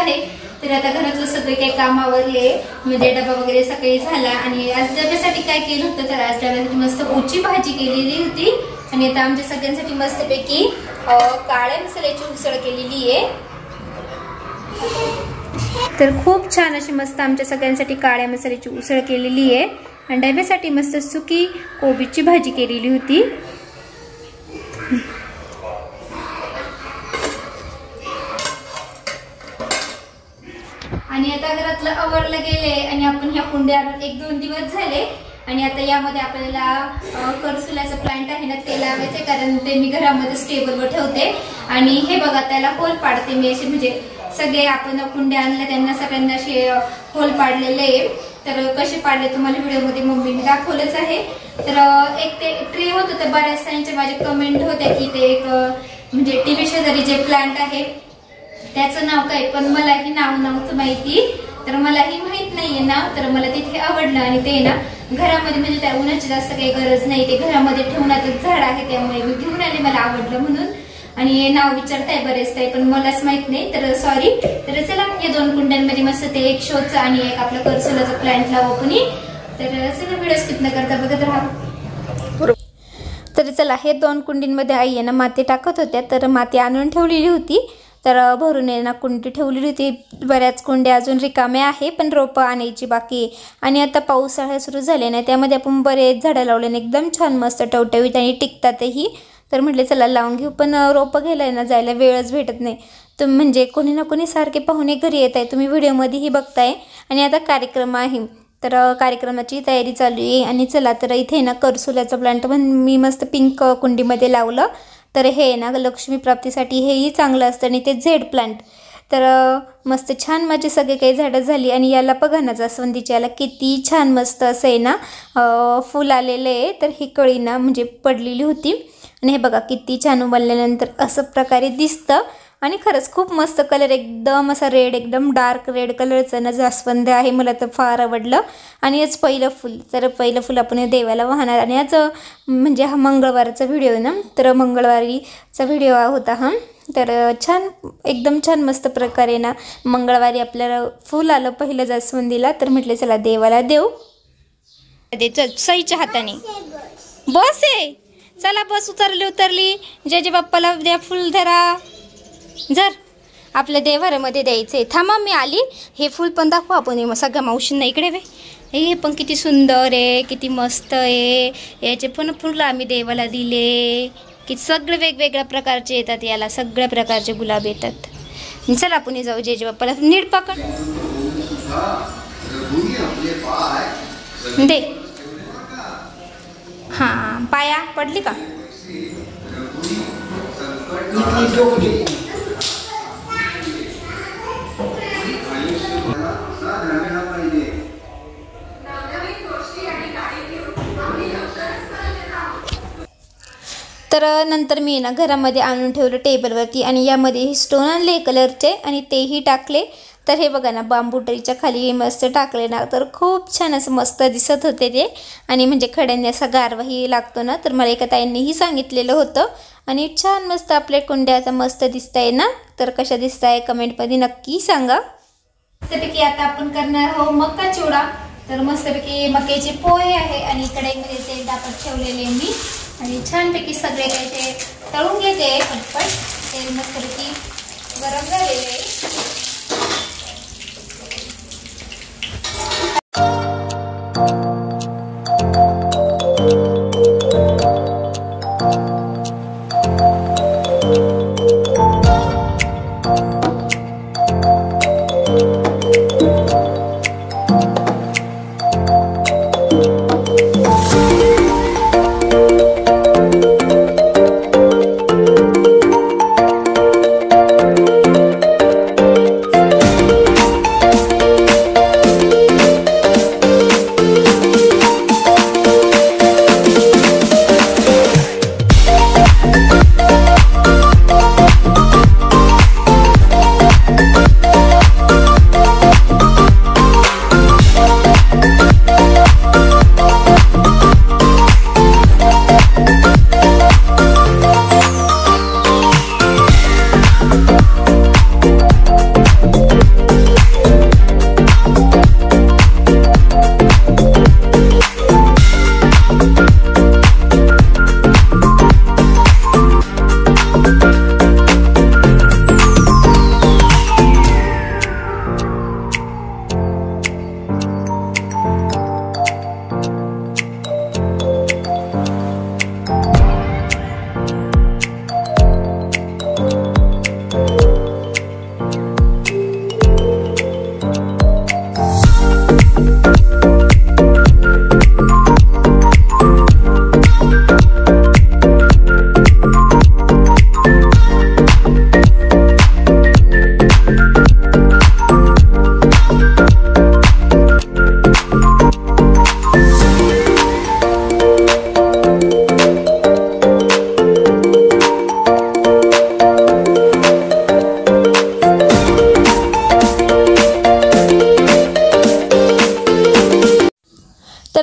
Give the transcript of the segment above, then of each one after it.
आहे। तर आता घरातलं सगळे काही काम आवरले, म्हणजे डबा वगैरे सकाळी झाला आणि आज डब्यासाठी काय केलं होतं तर आज डब्यासाठी मस्त उची भाजी केलेली होती आणि आता आमच्या सगळ्यांसाठी मस्तपैकी काळ्या मसाल्याची उसळ केलेली आहे। तर खूप छान अशी मस्त आमच्या सगळ्यांसाठी काळ्या मसाल्याची उसळ केलेली आहे आणि डब्यासाठी मस्त सुकी कोबीची भाजी केलेली होती। आणि आता घरातलं आवरलं गेले आणि आपण ह्या कुंड्या 1-2 दिवस झाले आणि आता यामध्ये आपल्याला करसुल्याचं प्लांट आहे ना ते लावायचे, कारण ते मी घरामध्ये स्टेबलवर ठेवते आणि हे बघा त्याला होल पाडते मी असे, म्हणजे सगळे आपण कुंड्या आणल्या त्यांना सगळ्यांना असे होल पाडलेले आहे। तर कसे पाडले तुम्हाला व्हिडिओमध्ये मम्मीने दाखवलंच आहे। तर एक ते ट्री होतं तर बऱ्याच जणांच्या माझ्या कमेंट होत्या की ते एक म्हणजे टीव्ही शेजारी जे प्लांट आहे त्याचं नाव काय, पण मलाही नाव नव्हतं माहिती, तर मलाही माहित नाहीये नाव। तर मला तिथे आवडलं आणि ते ना घरामध्ये म्हणजे त्या उन्हाची जास्त काही गरज नाही, ते घरामध्ये ठेवण्याचं झाड आहे त्यामुळे मी घेऊन आले, मला आवडलं म्हणून। आणि नाव विचारताय बरेच काही पण मलाच माहित नाही, तर सॉरी। तर चला या 2 कुंड्यांमध्ये मस्त ते एक शोचं आणि एक आपलं करसुल्याचं प्लांट लावू कोणी। तर चला व्हिडिओ स्किप न करता बघत राहा। तर चला हे 2 कुंडींमध्ये आई आहे ना माती टाकत होत्या, तर माती आणून ठेवलेली होती, तर भरून आहे ना कुंडी ठेवलेली होती। बऱ्याच कुंड्या अजून रिकाम्या आहे पण रोपं आणायची बाकी आहे आणि आता पावसाळा सुरू झाले ना त्यामध्ये आपण बरेच झाडं लावले ना एकदम छान मस्त टवटवीत आणि टिकतातही। तर म्हटले चला लावून घेऊ, पण रोपं घ्यायला ना जायला वेळच भेटत नाही। तुम्ही म्हणजे कोणी ना कोणी सारखे पाहुणे घरी येत आहे, तुम्ही व्हिडिओमध्येही बघताय आणि आता कार्यक्रम आहे तर कार्यक्रमाची तयारी चालू आहे। आणि चला तर इथे ना करसुल्याचा प्लांट पण मी मस्त पिंक कुंडीमध्ये लावलं, तर हे ना लक्ष्मी प्राप्तीसाठी हेही चांगलं असतं आणि ते झेड प्लांट तर मस्त छान माझे सगळे काही झाडं झाली। आणि याला बघा ना जास्वंदीच्या याला किती छान मस्त असं आहे ना फूल आलेलं आहे, तर ही कळी ना म्हणजे पडलेली होती आणि हे बघा किती छान उमलल्यानंतर असं प्रकारे दिसतं आणि खरंच खूप मस्त कलर, एकदम असा रेड, एकदम डार्क रेड कलरचं ना जास्वंद आहे, मला तर फार आवडलं। आणि आज पहिलं फूल, तर पहिलं फूल आपण देवाला वाहणार आणि आज म्हणजे हा मंगळवारचा व्हिडिओ आहे ना, तर मंगळवारीचा व्हिडिओ होता हा। तर छान एकदम छान मस्त प्रकारे ना मंगळवारी आपल्याला फूल आलं पहिलं जास्वंदीला, तर म्हटले चला देवाला देऊ दे सईच्या हाताने बस आहे। चला बस उतरली जय बाप्पाला द्या फुल, धरा जर आपल्या देवाऱ्यामध्ये द्यायचे। थांबा मी आली, हे फुल पण दाखवू आपण सगळ्या मावशींना इकडे वे, हे पण किती सुंदर आहे, किती मस्त आहे। याचे पण फुलं आम्ही देवाला दिले की सगळे वेगवेगळ्या प्रकारचे येतात, याला सगळ्या प्रकारचे गुलाब येतात। चला आपण जाऊ जय बाप्पाला, नीट पकड दे। हां पाया पडली का? तर नंतर मी ना घरामध्ये आणून ठेवलं टेबलवरती आणि यामध्ये हे स्टोन आणले कलरचे आणि तेही टाकले। तर हे बघा ना बांबू ट्रीच्या खाली मस्त टाकले ना, तर खूप छान असं मस्त दिसत होते ते। आणि म्हणजे खड्यांनी असा गारवाही लागतो ना, तर मला एका ताईंनीही सांगितलेलं होतं आणि छान मस्त आपल्या कुंड्या आता मस्त दिसताय ना, तर कशा दिसताय कमेंटमध्ये नक्की सांगा। मस्तपैकी आता आपण करणार आहोत मका चिवडा, तर मस्तपैकी मक्याचे पोहे आहे आणि कढईमध्ये तेल टाकत ठेवलेले मी आणि छानपैकी सगळे काही ते तळून घेते पटपट, तेल मस्तपैकी गरम झालेले आहे।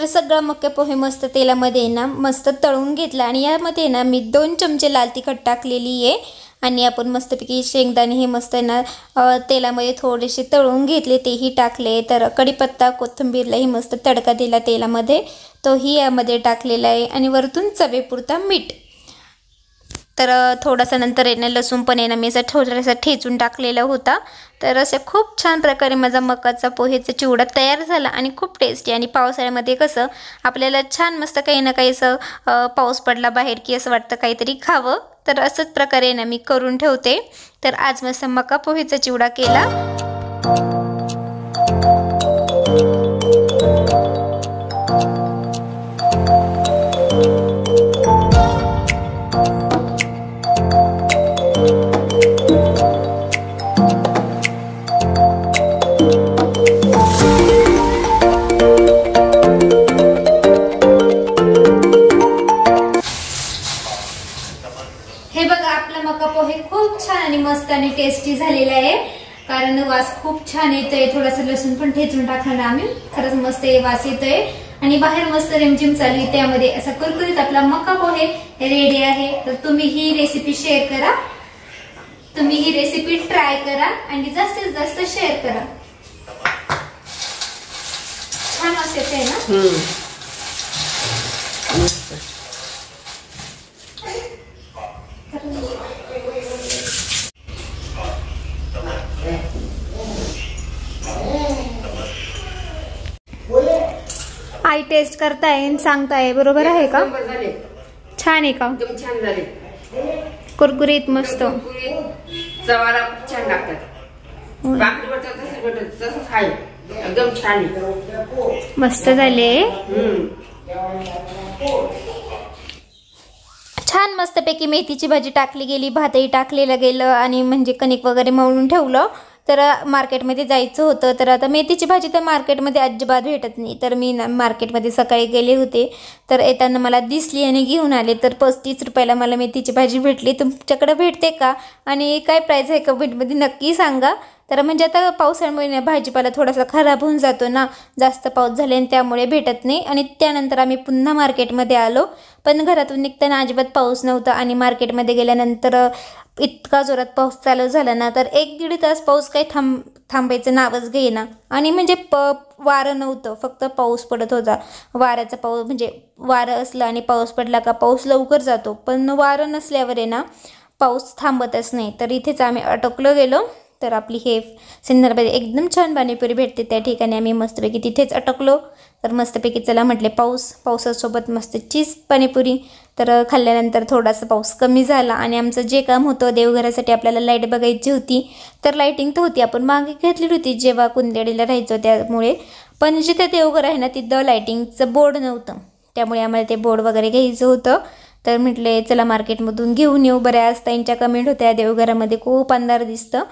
तर सगळं मक्का पोहे मस्त तेलामध्ये ना मस्त तळून घेतला आणि यामध्ये ना मी 2 चमचे लाल तिखट टाकलेली आहे आणि आपण मस्तपैकी शेंगदाणे हे मस्त ना तेलामध्ये थोडेसे तळून घेतले, तेही टाकले. तर कढीपत्ता कोथिंबीरलाही मस्त तडका दिला तेलामध्ये, तोही यामध्ये टाकलेला आहे आणि वरतून चवीपुरता मीठ. तर थोडासा नंतर आहे ना लसूण पण आहे ना मी असं थोडासा ठेचून टाकलेला होता. तर असे खूप छान प्रकारे माझा मकाचा पोहेचा चिवडा तयार झाला आणि खूप टेस्टी. आणि पावसाळ्यामध्ये कसं आपल्याला छान मस्त काही ना काही असं पाऊस पडला बाहेर की असं वाटतं काहीतरी खावं, तर असंच प्रकारे ना मी करून ठेवते. तर आज मस्त मका पोहेचा चिवडा केला. हे बघा आपला मका पोहे खूप छान आणि मस्त आणि टेस्टी झालेला आहे, कारण वास खूप छान येतोय. थोडासा लसूण पण ठेचून टाकला आम्ही, खरंच मस्त वास येतोय आणि बाहेर मस्त रिमझिम चालू आहे, त्यामध्ये असा कुरकुरीत आपला मका पोहे रेडी आहे. तर तुम्ही ही रेसिपी शेअर करा, तुम्ही ही रेसिपी ट्राय करा आणि जास्तीत जास्त शेअर करा. छान वास येतोय ना. आई टेस्ट करताय आणि सांगताय बरोबर आहे का? छान आहे का? एकदम छान झाले, कुरकुरीत मस्त, चवाला खूप छान लागतात. भाकरीवर तसंच भेटत, तसंच आहे, एकदम छान आहे, मस्त झाले. छान मस्तपैकी मेथीची भाजी टाकली गेली, भातही टाकलेलं गेलं आणि म्हणजे कणिक वगैरे मळून ठेवलं. तर मार्केटमध्ये जायचं होतं, तर आता मेथीची भाजी तर मार्केटमध्ये अजिबात भेटत नाही. तर मी मार्केटमध्ये सकाळी गेले होते, तर येताना मला दिसली आणि घेऊन आले. तर 35 रुपयाला मला मेथीची भाजी भेटली. तुमच्याकडे भेटते का आणि काय प्राईस आहे कमेंटमध्ये नक्की सांगा. तर म्हणजे आता पावसाळ्यामुळे भाजीपाला थोडासा खराब होऊन जातो ना, जास्त पाऊस झाले आणि त्यामुळे भेटत नाही. आणि त्यानंतर आम्ही पुन्हा मार्केटमध्ये आलो, पण घरातून निघताना अजिबात पाऊस नव्हता आणि मार्केटमध्ये गेल्यानंतर इतका जोरात पाऊस चालू झाला ना, तर 1-1.5 तास पाऊस काही थांबायचं नावच घेईना. आणि म्हणजे वारं नव्हतं, फक्त पाऊस पडत होता. वाऱ्याचा पाऊस म्हणजे वारं असलं आणि पाऊस पडला का पाऊस लवकर जातो, पण वारं नसल्यावर आहे ना पाऊस थांबतच नाही. तर इथेच आम्ही अटकलो गेलो. तर आपली हे सिन्नरमध्ये एकदम छान पाणीपुरी भेटते, त्या ठिकाणी आम्ही मस्तपैकी तिथेच अटकलो. तर मस्तपैकी चला म्हटले पावसासोबत मस्त चीज पाणीपुरी. तर खाल्ल्यानंतर थोडासा पाऊस कमी झाला आणि आमचं जे काम होतं देवघरासाठी आपल्याला लाईट बघायची होती. तर लाईटिंग तर होती, आपण मागे घेतलेली होती जेव्हा कुंदेडीला राहायचो त्यामुळे, पण जिथे देवघर आहे ना तिथं लाईटिंगचं बोर्ड नव्हतं, त्यामुळे आम्हाला ते बोर्ड वगैरे घ्यायचं होतं. तर म्हटले चला मार्केटमधून घेऊन येऊ. बऱ्याच ताईंच्या कमेंट होत्या देवघरामध्ये खूप अंधार दिसतं,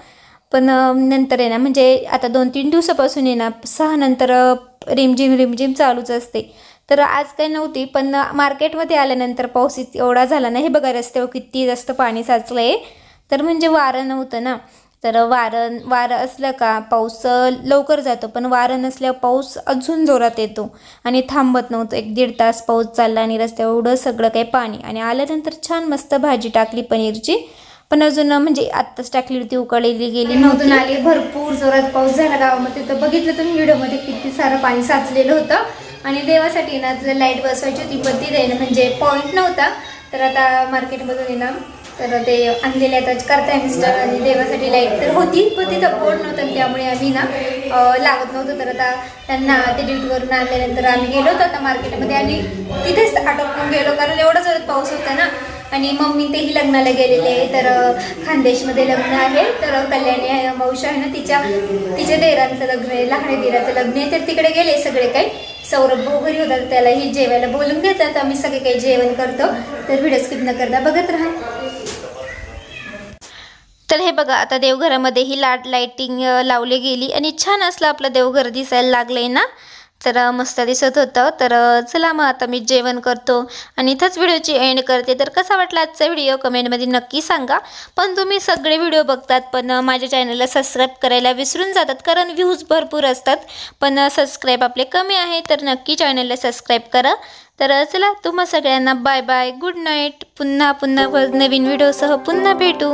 पण नंतर आहे ना म्हणजे आता 2-3 दिवसापासून आहे ना 6 नंतर रिमझिम चालूच असते. तर आज काही नव्हती, पण मार्केटमध्ये आल्यानंतर पाऊस एवढा झाला ना, हे बघा रस्त्यावर किती जास्त पाणी साचलं आहे. तर म्हणजे वारं नव्हतं ना, तर वारं असलं का पाऊस लवकर जातो, पण वारं नसल्यावर पाऊस अजून जोरात येतो आणि थांबत नव्हतं. 1-1.5 तास पाऊस चालला आणि रस्त्यावर एवढं सगळं काही पाणी. आणि आल्यानंतर छान मस्त भाजी टाकली पनीरची, पण अजून म्हणजे आत्ताच टाकली होती, उकळलेली गेली नव्हती. आली भरपूर जोरात पाऊस झाला गावामध्ये. तर बघितलं तुम्ही व्हिडिओमध्ये किती सारं पाणी साचलेलं होतं. आणि देवासाठी ना लाईट बसवायची होती, पण तिथे ना म्हणजे पॉईंट नव्हता. तर आता मार्केटमधून आहे ना तर ते आणलेले आता करताय मिस्टर, आणि देवासाठी लाईट तर होती पण तिथं बोर्ड नव्हतं, त्यामुळे आम्ही ना लावत नव्हतो. तर आता त्यांना ते ड्युटीवरून आणल्यानंतर आम्ही गेलो होतो आता मार्केटमध्ये आणि तिथेच अटकून गेलो, कारण एवढा जोरात पाऊस होता ना. आणि मम्मी तेही लग्नाला गेलेले आहे, तर खानदेशमध्ये लग्न आहे. तर कल्याणी मावशी आहे ना तिच्या देरांचं लग्न आहे, लहान देराचं लग्न आहे. तर तिकडे गेले सगळे काही. सौरभ भाऊ घरी होता, त्यालाही जेवायला बोलून घेतात. आम्ही सगळे काही जेवण करतो. तर व्हिडिओ स्किप न करता बघत राहा. तर हे बघा आता देवघरामध्ये ही लाईटिंग लावली गेली आणि छान असलं आपलं देवघर दिसायला लागलंय ना. तर मस्त दिसत होतं. तर चला मग आता मी जेवण करतो आणि इथंच व्हिडिओची एंड करते. तर कसा वाटला आजचा व्हिडिओ कमेंटमध्ये नक्की सांगा. पण तुम्ही सगळे व्हिडिओ बघतात पण माझ्या चॅनलला सबस्क्राईब करायला विसरून जातात, कारण व्ह्यूज भरपूर असतात पण सबस्क्राईब आपले कमी आहे. तर नक्की चॅनलला सबस्क्राईब करा. तर चला तुम्हा सगळ्यांना बाय बाय, गुड नाईट. पुन्हा नवीन व्हिडिओसह पुन्हा भेटू.